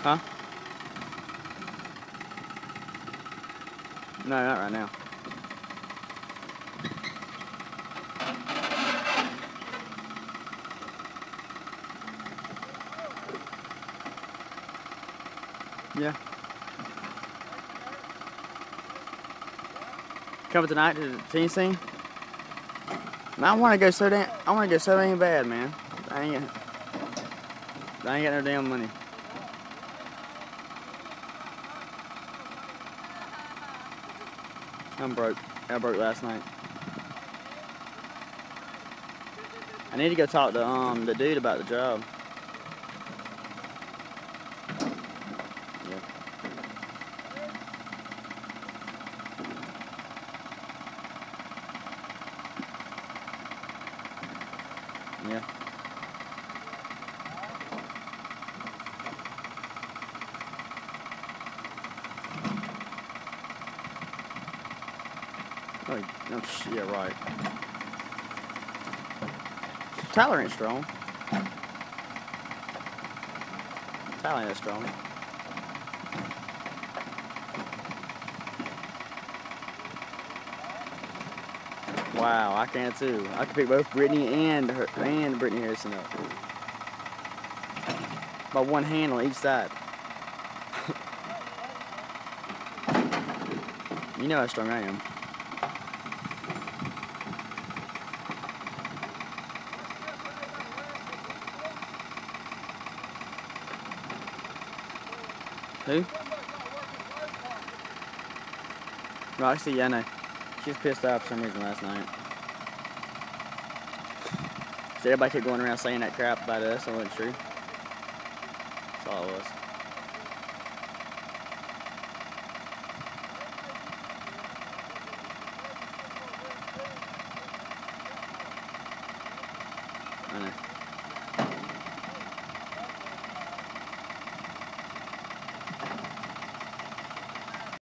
Huh? No, not right now. Yeah. Coming tonight to the teen scene? Man, I want to go so damn bad, man. I ain't got no damn money. I'm broke. I broke last night. I need to go talk to the dude about the job. Yeah. Yeah. Oh, yeah, right. Tyler ain't strong. Tyler ain't that strong. Wow, I can too. I can pick both Brittany and Brittany Harrison up. By one hand on each side. You know how strong I am. Who? Roxy, yeah, I know. She was pissed off for some reason last night. So everybody kept going around saying that crap about us. It wasn't true. That's all it was. I know.